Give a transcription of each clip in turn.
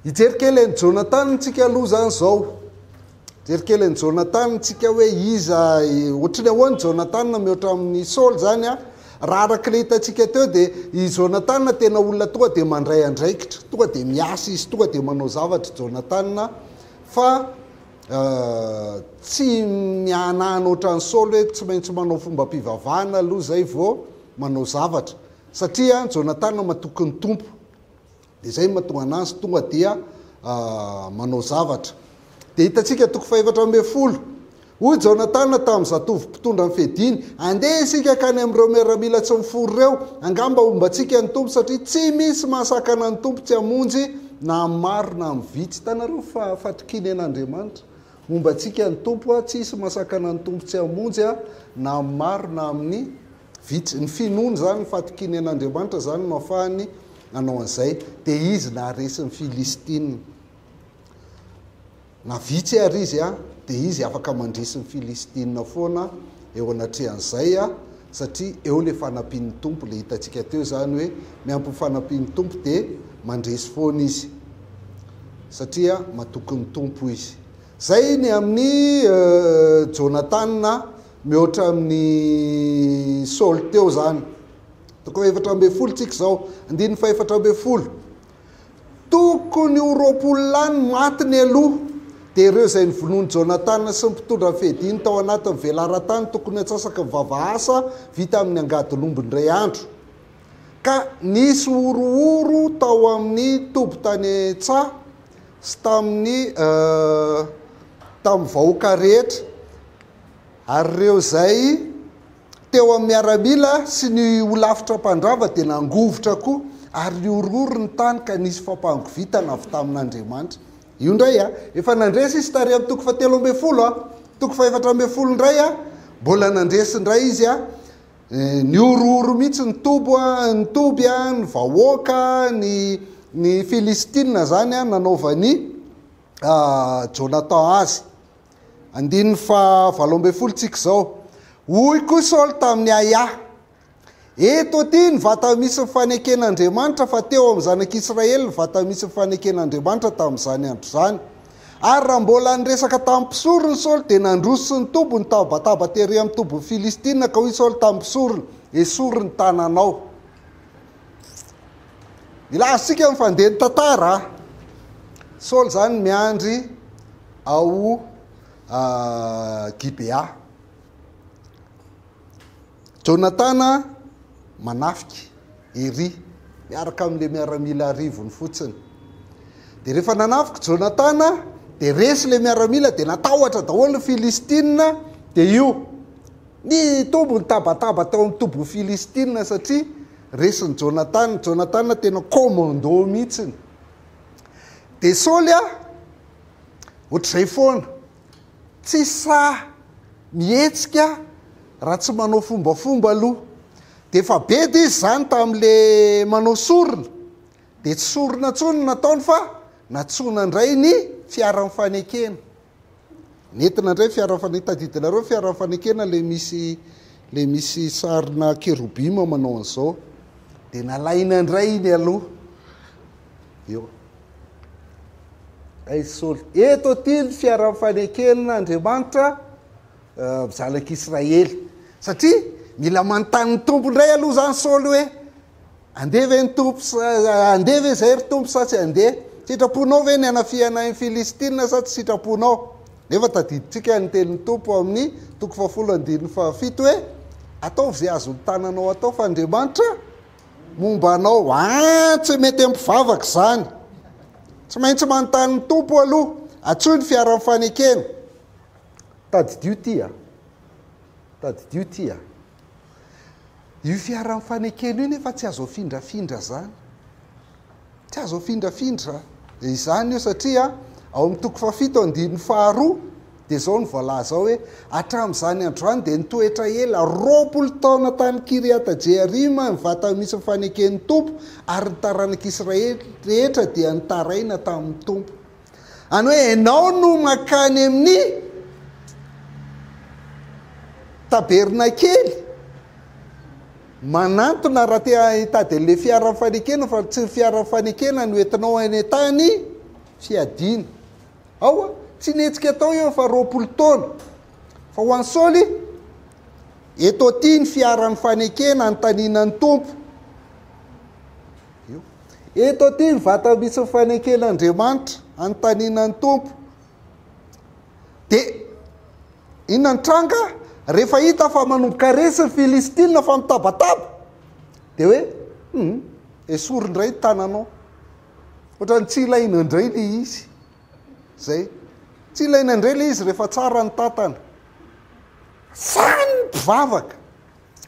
Ijerikely ny Jonathan tsika aloha zany zao. Ijerikely ny Jonathan tsika hoe iza ohatrany ahoany Jonathan mihoatra amin'ny Saoly zany a. Raha araka le hitantsika teo dia i Jonathan tena olona tonga dia mandray andraikitra, tonga dia miasa izy, tonga dia manao zavatra Jonathan, fa tsy mianahana ohatran'ny Saoly hoe tsy maintsy manao fomba mpivavahana aloha zay vao manao zavatra, satria Jonathan matoky ny tompo. Dia zay mahatonga anazy tonga dia manao zavatra. Dia hitantsika 410. Hoy Jonathan tamin'ny zatovo mpitondra ny fediny, andeha isika kany amin'ireo miaramila tsy mifory ireo, angamba ombantsika ny tompo satria tsy misy mahasakana ny tompo tsy hamonjy na amin'ny maro na amin'ny vitsy. Hitanareo fatorikinen'Andriamanitra. Ombantsika ny tompo tsy misy mahasakana ny tompo tsy hamonjy na amin'ny maro na amin'ny vitsy. Ny finoana zany ny fatorikinen'Andriamanitra zany no ahafahany nanao an'izay. Dia izy naharesin'ny Filistina. Na vitsy ary izy dia izy afaka mandresy ny Filistina foana eo anatrehan'izay satria eo le fanampian'ny tompo le hitantsika teo zany hoe miampy fanampian'ny tompo dia mandresy foana izy satria matoky ny tompo izy. Zay ny amin'ny Jonathan mihoatra amin'ny Saoly teo zany. 410 tsika zao, 410. Tokony ho 20 lany matiny aloha. Dia ireo izay nivonoany Jonathan sy mpitondra ny fediny tao anatin'ny velaran-tany tokony atsasaka mivavahasa vita amin'ny angadilombo indray andro. Ka nisy orooro tao amin'ny tobo tany tsa sy tamin'ny vahoaka rehetra. Ary ireo izay teo amin'ny miaramila sy ny olafitra mpandrava dia nangovotra koa ary ny orooro ny tany ka nisy fampangovitana avy tamin'Andriamanitra. Io ndray efa nandresy izy tary amin'ny 410 410 ndray mbola nandresy ndray izy ny orooro mihitsy ny toby ny vahoaka ny Filistina zany nanaovany Jonathan azy. 410 tsika zao. Hoy koa Saoly tamin'ny Aya, eto aty ny vata misy mifaneken'Andriamanitra fa teo amin'ny zanak'Israely ny vata misy mifaneken'Andriamanitra tamin'izany andro zany. Ary raha mbola niresaka tamin'ny mpisorony Saoly dia nandroso ny tobo ny tabataba tery amin'ny tobo Filistina ka hoy Saoly tamin'ny mpisorony, esory ny tananao. Ilazitsika mifandeha ny tantara. Saoly zany miandry ao Gibea. Jonathan manafiky ery miaraka amin'le miaramila arivony fotsiny. Dia rehefa nanafiky Jonathan dia resy le miaramila dia natahotra daholo ny Filistina. Dia io ny tombo ny tabataba tao amin'ny tobo Filistina satria resiny Jonathan tena commando mihitsiny. Dia Saoly ohatr'izay foana tsy mihetsika raha tsy manao fombafomba aloha. Dia efa bedy izy zany tamin'le manao sorona. Dia tsy sorona ntsony nataony fa natsona indray ny fiara-mifanekena. Nentina indray fiara-mifanekena, tadidinareo fiara-mifanekena le misy sarina kerobima manao an'izao. Dia nalaina indray iny aloha. Eo. Ay Saoly, eto aty ny fiara-mifaneken'Andriamanitra zanak'Israely. Satria mila manontany ny tompo indray aloha zany Saoly hoe andeha ve ny tompo andeha ve zay ry tompo sa tsy andeha, sitraponao ve ny anafiana ny Filistina sa tsy sitraponao. Nefa tadiditsika ny telin'ny tompo amin'ny 7:7 hoe ataovy zay azony tananao atao fa Andriamanitra momba anao. Tsy mety mpivavaka zany, tsy maintsy manontany ny tompo aloha, atsoy ny fiara-mifanekena. Tadidio tia. Io fiara-mifanekena io nefa tsy azo afindrafindra zany. Tsy azo afindrafindra. Izany io satria ao amin'ny 7:2 dia zao ny voalaza hoe hatramin'izany androany dia nitoetra ela 20 taona tany Kiriata Jearima ny vata misy mifaneken'ny tompo ary ny taranak'Israely rehetra dia nitaraina tamin'ny tompo. Any hoe ianao no makany amin'ny tabernakely manantona raha te hitady an'le fiara-mifanekena fa tsy fiara-mifanekena no entinao any tany fiadiana ao tsy netsika atao io fa 20 taona fa ho an'ny Saoly eto ty ny fiaran'ny fanekena anontanianany tompo io eto ty ny vata misy faneken'Andriamanitra anontanianany tompo de inona ny tranga rehefa hita fa manomboka resy ny filistina fa mitabataba de hoe esory indray tananao ohatrany tsy ilaina indray le izy zay tsy ilaina indray le izy rehefa tsara ny tantana sany mpivavaka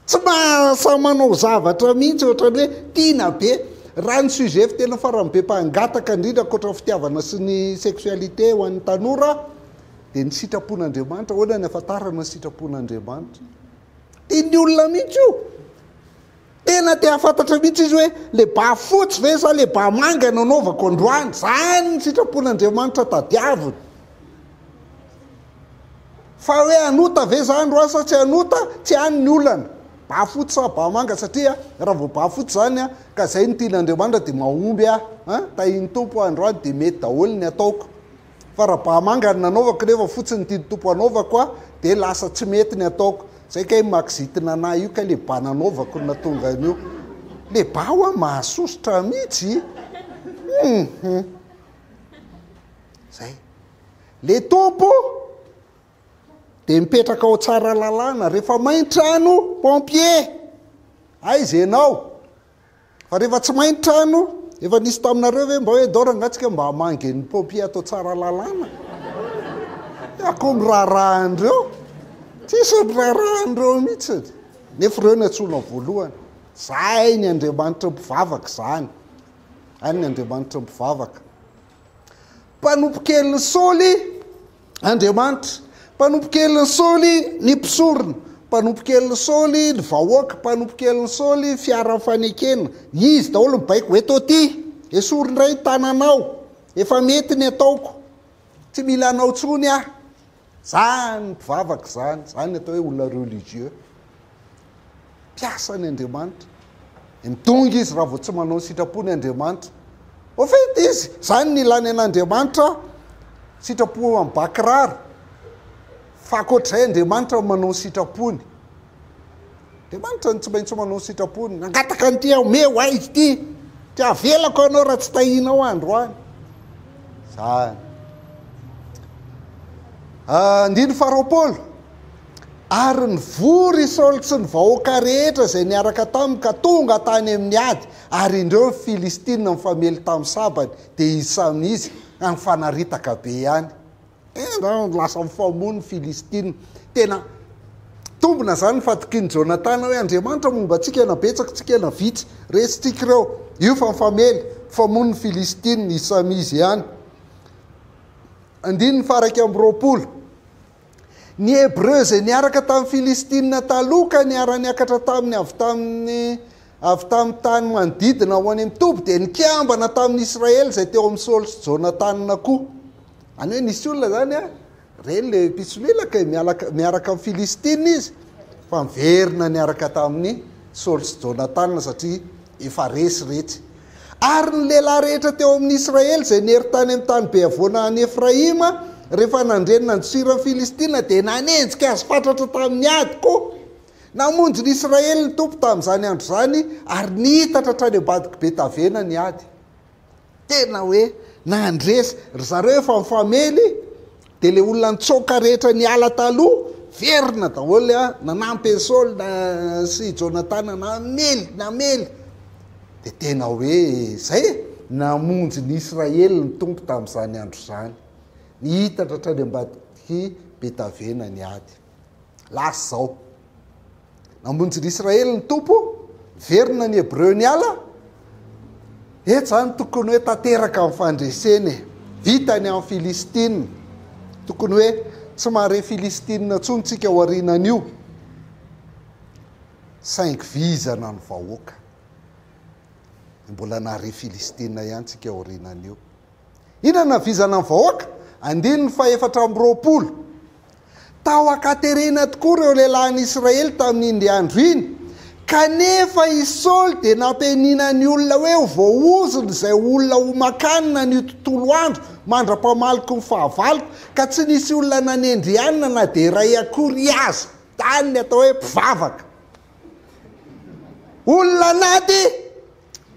tsy mahasa manao zavatra mihitsy ohatrany hoe tiana be raha ny sujet tena faran'be mpangataka indrindra koatra fitiavana sy ny sexualité ho an'ny tanora de ny sitrapon'Andriamanitra hoana ny afantarana ny sitrapon'Andriamanitra tiany olona mihitsy io tena te afantatra mihitsy izy hoe le ba fotsy ve sa le ba manga nanaovako androany zany ny sitrapon'Andriamanitra tadiaviny fa hoe anota ve za androany sa tsy anota tsy any ny olana ba fotsy sa ba manga satria raha vao ba fotsy zany a ka zay ny tian'Andriamanitra de mahomby tahiny tompo androany de mety daholo ny ataoko fa raha ba manga ny nanaovako nefa fotsiny tiany tompo anaovako a de lasa tsy mety ny ataoko zay kay makizitina anahy io ka le ba nanaovako natonga an'io le ba ho a mahasositra mihitsy zay le tompo de mipetraka ao tsara lalàna rehefa main-trano pompier aizy ianao fa rehefa tsy main-trano efa nisy taminareo ve mba hoe dora ngatsika mba hamangen'ny pompier atao tsara lalàna ako miraharahandreo tsisy miraharahandreo mihitsy nefa reo ny antsona voalohany zay ny Andriamanitra mpivavaka zany any ny Andriamanitra mpivavaka mpanompokeliny Saoly Andriamanitra mpanompokeliny Saoly ny mpisorona mpanompokeliny Saoly ny vahoaka mpanompokeliny Saoly fiaran'ny fanekena izy daholo mibaiko eto ty esory indray tananao efa mety ny ataoko tsy mila anao tsony zany mpivavaka zany atao hoe olona religieux piasany Andriamanitra mitonga izy raha vao tsy manao sitrapony Andriamanitra ofety izy zany ny ilany an'Andriamanitra sitrapo amin'ny bakirary fa akoatr'izay Andriamanitra manao sitrapony Andriamanitra ny tsy maintsy manao sitrapony nangataka an'ity aho me ho aizy ty ty avelako anao raha tsy tahinao androany zany andiny faharoapolo ary ny vory Saoly sy ny vahoaka rehetra zay niaraka taminy ka tonga tany amin'ny ady ary indreo ny filistina mifamely tamin'ny sabany de izy samy izy any fanaritaka be ihany lasa mifamono filistina tena tombona zany nyfatiky ny Jonatana hoe Andriamanitra momba atsika nabetsaka tsika na vitsy resitsika ireo io fa mifamely famono ny filistina izy samy izy ihany andiny ny faraka amby 20 ny Hébreux zay niaraka tamin'ny filistina taloka niara-niakatra taminy avy tamin'ny tany manodidina ho any mitoby de nikiambana tamin'ny Israely zay teo amin'ny Saoly sy Jonatana koa any hoe nisy olona zany reny le pisolilaka miaraka amin'ny filistina izy fa miverina niaraka tamin'ny Saoly sy Jonatana satria efa resy retsy ary ny lehilahy rehetra teo amin'ny Israely zay nery tany amin'ny tany be avoana any Efraima rehefa nandrenina nysira ny filistina de nanenjika azy fatratra tamin'ny ady ko namonjy ny Israely ny tompo tamin'izany andro zany ary nihitatra trany ambadiky be tavena ny ady tena hoe nandresy ry zareo efa mifamely de le olona nitsoka rehetra ny ala taloha verina daholo nanampy Saoly sy Jonatana namely de tena hoe zay namonjy ny Israely ny tompo tamin'izany andro zany nihitatra trany ambadiky be tavena ny ady lasa zao namonjy ny Israely ny tompo verina ny Hébreux ny ala eto zany tokony hoe tanteraka amin'ny fandreseny vitany amin'ny filistina tokony hoe tsy mahare filistina tsontsika ho arinan'io saingy vizana ny vahoaka mbola nahare filistina ihany tsika ho arinan'io inona vizana ny vahoaka andiny ny faefatra amby 20 tao akaterena tokoa ireo lehilahin'ny Israely tamin'iny andro iny kanefa i Saoly dia nampianina ny olona hoe voaozony izay olona ho makanina ny tontolo andro mandra-pamaliko ny fahavaloko ka tsy nisy olona nanendrianina na dia ray akory azy tany ny atao hoe mpivavaka. Olona naty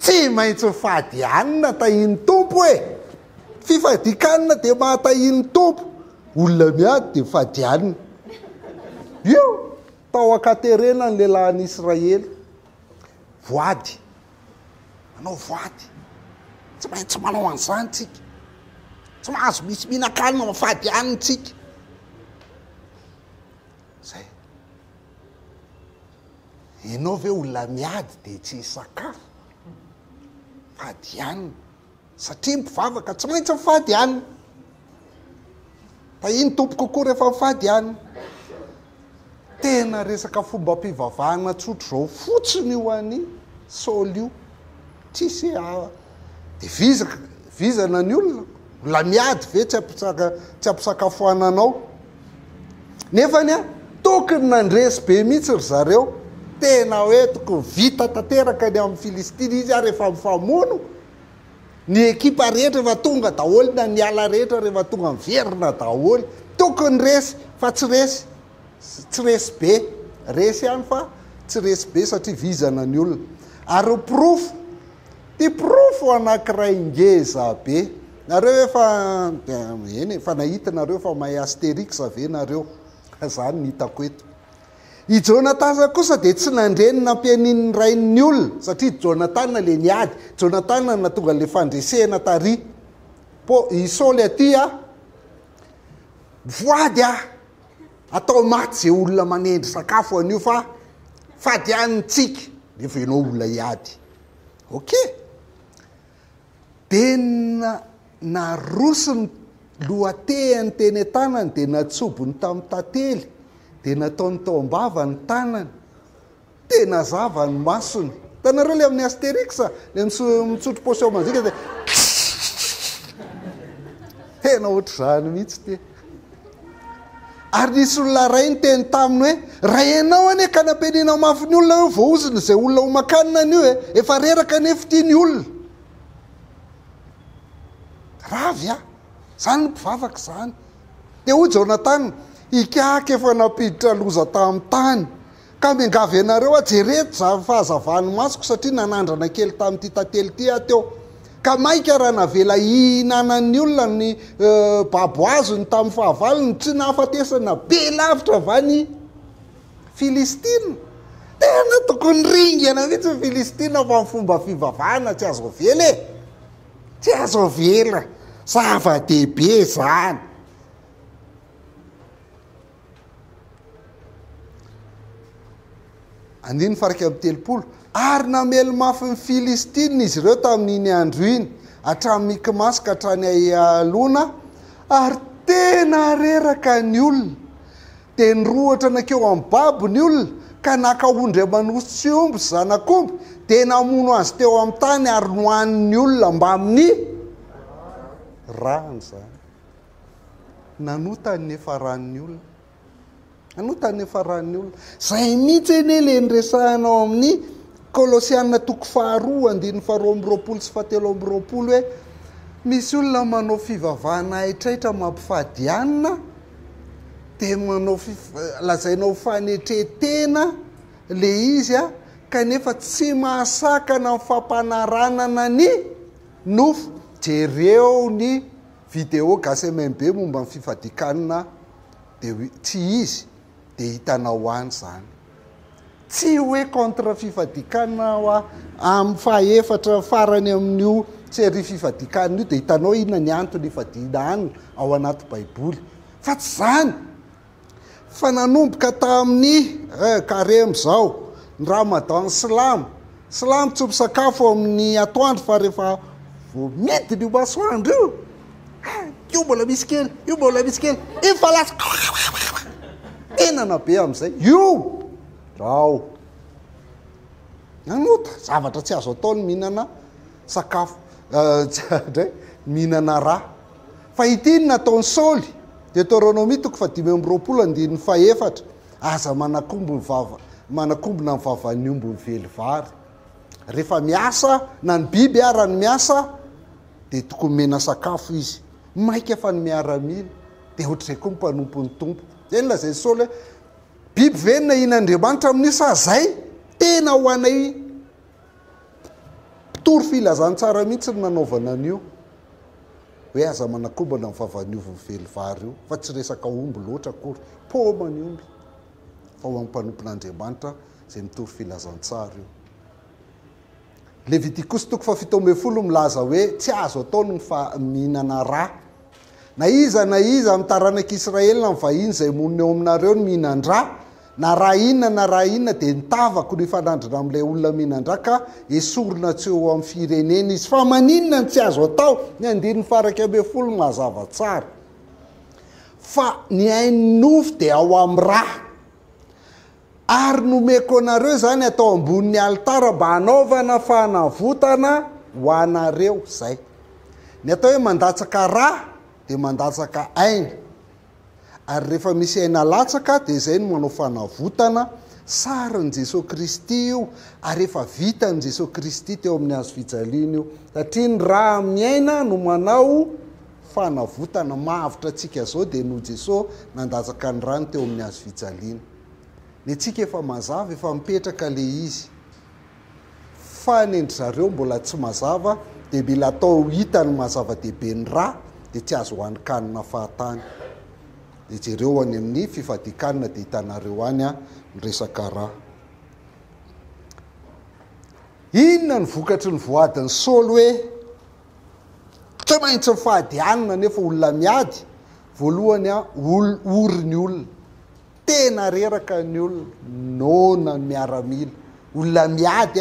tsy maintsy fifadianina tahiny tompo hoe fifadikanina dia mahatahiny tompo. Olona miady dia fadianina. Io tao akaterena ny lehilahin'ny Israely. Voady. Manao voady. Tsy maintsy manao an'izany tsika. Tsy mahazo misy mihinan-kanina mafadianina tsika. Zay. Ianao ve olona miady dia tsy hisakafo? Fadianina. Satria mpivavaka tsy maintsy mifadianina. Tahiny tompo kokoa rehefa mifadianina. Tena resaka fomba mpivavahana tsotro zao fotsiny io an'ny Saoly io. Tsisy dia vizana ny olona. Olona miady ve tsy ampisakafoananao. Nefany tokony nandresy be mihitsy ry zareo. Tena hoe tokony vita tanteraka ny amin'ny Filistina izy rehefa mifamono. Ny ekipa rehetra rehefa tonga daholo na ny ala rehetra rehefa tonga miverina daholo. Tokony resy fa tsy resy. Tsy resy be. Resy ihany fa tsy resy be satria vizana ny olona. Ary profo. Ty profo anankiray ngeza be. Nareo efa efa nahita nareo fa mahay Astérix ave nareo. Zany ny hitako eto. I Jonathan kosa dia tsy nandreny nampianiny rain'ny olona satria Jonathan le niady. Jonathan na tonga le fandresena tary. Po i Saoly aty voady atao maty zay olona manendry sakafo an'io fa fadianitsika. Nefa ianao olona iady. Okay. Dia narosiny lohatehany teny tanany dia natsobony tamin'ny tantely dia nataony tao am-bava ny tanany dia nazava ny masony. Tanareo le amin'ny Astérix le mitsotro posio manjika dia tena ohatr'izany mihitsy te. Ary nisy olona ray ny teny taminy hoe raha ianao ane ka nampianina mafy ny olona hoe voaoziny izay olona ho makanina an'io efa reraka nefa tiany olona. Ravy zany mpivavaka zany. Dia hoy Jonathan ikaka efa nampiditra loza tamin'ny tany ka miangavy ianareo jereto fahazavany masoko satria nanandrana kely tamin'ity tantely ty teo. Ka maika raha navela hinanan'ny olona ny babo azony tamin'ny fahavalony tsy nahafatesana be lavitra avany Filistina. Tena tokony ringana mihitsy ny Filistina fa ny fomba fivavahana tsy azo avela e. Tsy azo avela. Zava-dehibe zany. Andiny faraka amin'ny telopolo. Ary namely mafy ny Filistina izy ireo tamin'iny andro iny hatramin'ny Mikimasy ka hatrany alona. Ary tena reraka ny olona. Dia nirohatra nakeo amin'ny babo ny olona ka nakaondry amanosy omby zanak'omby dia namono azy teo amin'ny tany ary nohan'ny olona mba amin'ny rano zany. Nanotany efa ran'ny olona. Nanotany efa ran'ny olona. Zay mihitsy ene le niresahanao amin'ny Kolosiana 2:2-20 sy 7-20 hoe misy olona manao fivavahana aitraitra mampifadianina dia manao lazainao fanetretena le izy kanefa tsy mahasakana fampanarahnana ny nofo. Jereo ny vidéo gasy MMB momba ny fifadikanina dia tsy izy dia hitanao any zany. Tsy hoe contre fifadikanina amin'ny fahaefatra farany amin'io sery fifadikanina io dia hitanao inona ny antony ifadiana any ao anaty baiboly. Fa tsy zany. Fa nanomboka tamin'ny karem zao ny Ramadan Silamo tsy misakafo amin'ny atoandro fa rehefa vao midiny io masoandro io. Io mbola misy kely, io mbola misy kely. Efa lasa enana be amin'izay. Io rao. Nanota zavatra tsy azo atao ny mihinana sakafo. Mihinana raha. Fa itiny nataon'ny Saoly. Deutéronomie 5:20-4 aza manakombo ny vava. manakombona ny vavan'ny omby mively vary. Rehefa miasa na ny biby arany miasa dia tokony mena sakafo izy, maika fa ny miaramila dia ohatr'izay koa mpanompo ny tompo. Enona zay Saoly hoe biby venona in'Andriamanitra amin'io sa zay tena ho anay mpitoro filazantsara mihitsy ny nanaovana an'io, hoe aza manakombana ny vavan'ny ovy mively vary io, fa tsy resaka omby loatra akory, paoma ny omby fa ho amin'ny mpanompon'Andriamanitra zay mitoro filazantsara io. Levitikosy 17 milaza hoe tsy azo atao ny mihinana rà. Na iza amin'ny taranak'Israely na vahiny zay monina eo aminareo ny mihinan-drà, na raha inona dia nitavako ny fanandrina amin'ilay olona mihinan-drà ka esorina tsy eo amin'ny firenena izy. Fa maninona ny tsy azo atao? Ny 140 mazava tsara. Fa ny hain'ny nofo dia ao amin'ny rà. Ary nomeko anareo zany atao ambonin'ny alitara mba hanaovana fanavotana ho anareo zay. Ny atao hoe mandatsaka rà dia mandatsaka aina. Ary rehefa misy aina latsaka dia zay no manao fanavotana sarin'i Jesosy Kristy io, ary efa vitan'i Jesosy Kristy teo amin'ny hazo fijaliana io. Satria ny rà amin'ny aina no manao fanavotana mahavitra antsika zao dia no Jesosy nandatsaka ny rany teo amin'ny hazo fijaliana. Ny antsika efa mazava, efa mipetraka le izy. Fa ny endry zareo mbola tsy mazava dia mila atao hita ny mazava-dehibe ny rà dia tsy azo hoanikanina fahatany. Dia jereo any amin'ny fifadian-kanina dia hitanareo any ny resaka rà. Inona ny vokatry ny voadin'ny Saoly hoe tsy maintsy fifadianana nefa olona miady? Voalohany ory ny olona, tena reraka ny olona, nona ny miaramila, olona miady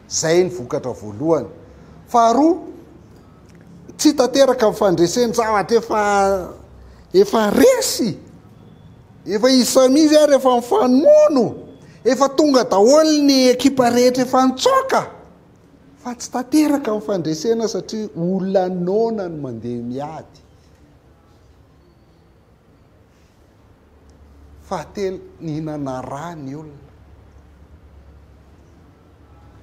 zay ny vokatra voalohany. Faharoa, tsy tanteraka amin'ny fandreseny zavatra efa resy, efa isamizy ary efa mifanono, efa tonga daholo ny ekipa rehetra efa nitsoaka, fa tsy tanteraka amin'ny fandresena satria olona nona ny mandeha miady. Fahatelo, nihinana rà ny olona,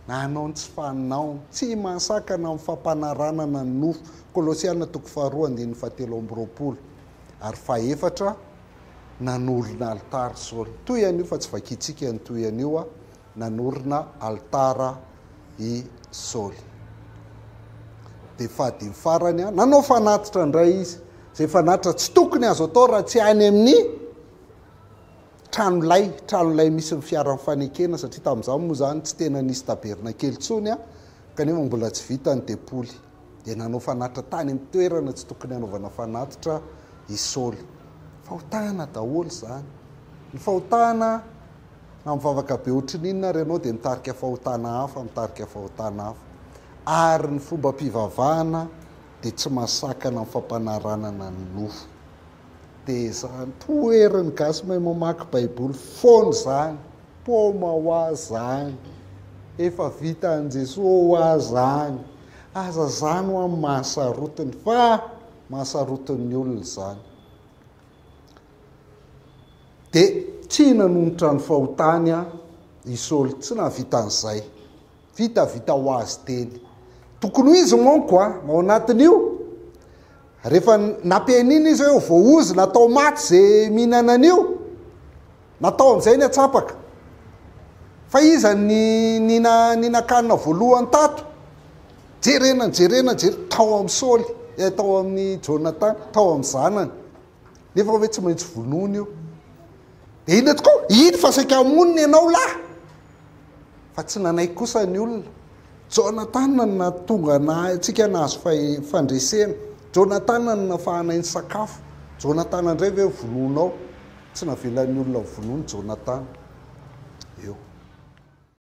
na hanao tsy fanaony, tsy mahasakana amin'ny fampanaranana ny nofo. Kolosiana 2:7. Ary fahefatra, nanorina alitara Saoly. Toy an'io fa tsy vakitsika ny toy an'io, nanorina alitara i Saoly. Dia fady farany nanao fanatitra indray izy, zay fanatitra tsy tokony azo atao raha tsy any amin'ny tranolay misy ny fiara fanekena, satria tamin'izany moa zany tsy tena nisy taberna kely intsony kanefa mbola tsy vita ny depoly. Dia nanao fanatitra tany amin'ny toerana tsy tokony hanaovana fanatitra i Saoly. Fahotana daholo zany. Ny fahotana na mivavaka be ohatrin'inona renao dia mitarika fahotana hafa. Ary ny fomba mpivavahana dia tsy masakana amin'ny fampanaranana ny nofo. Dia zany toerany gasy mahay mamaky baiboly foana zany, paoma ho azy zany, efa vitan'i Jesosy ho azy zany, aza zany ho amin'ny mahasarotiny, fa mahasarotin'ny olona zany. Dia tsy nanombotra ny fahotany i Saoly, tsy nahavitan'izay, vita ho azy teny. Tokony ho izy monko ao anatin'io, rehefa nampianina izy hoe voaozy natao maty zay mihinana an'io, natao amin'izay ny atsapaka. Fa iza ninakanina voalohany tato, jerena tao amin'ny Saoly, tao amin'ny Jonathan, tao amin'ny zanany, nefa hoe tsy maintsy vonoina io. Dia ina tokoa, iny fa saika monina ianao lahy, fa tsy nanaiky kosa ny olona. Jonathan no natonga antsika nahazo fandresena, Jonathan no nafahanay ny sakafo, Jonathan indray ve vononao, tsy navelan'ny olona vonoiny Jonathan.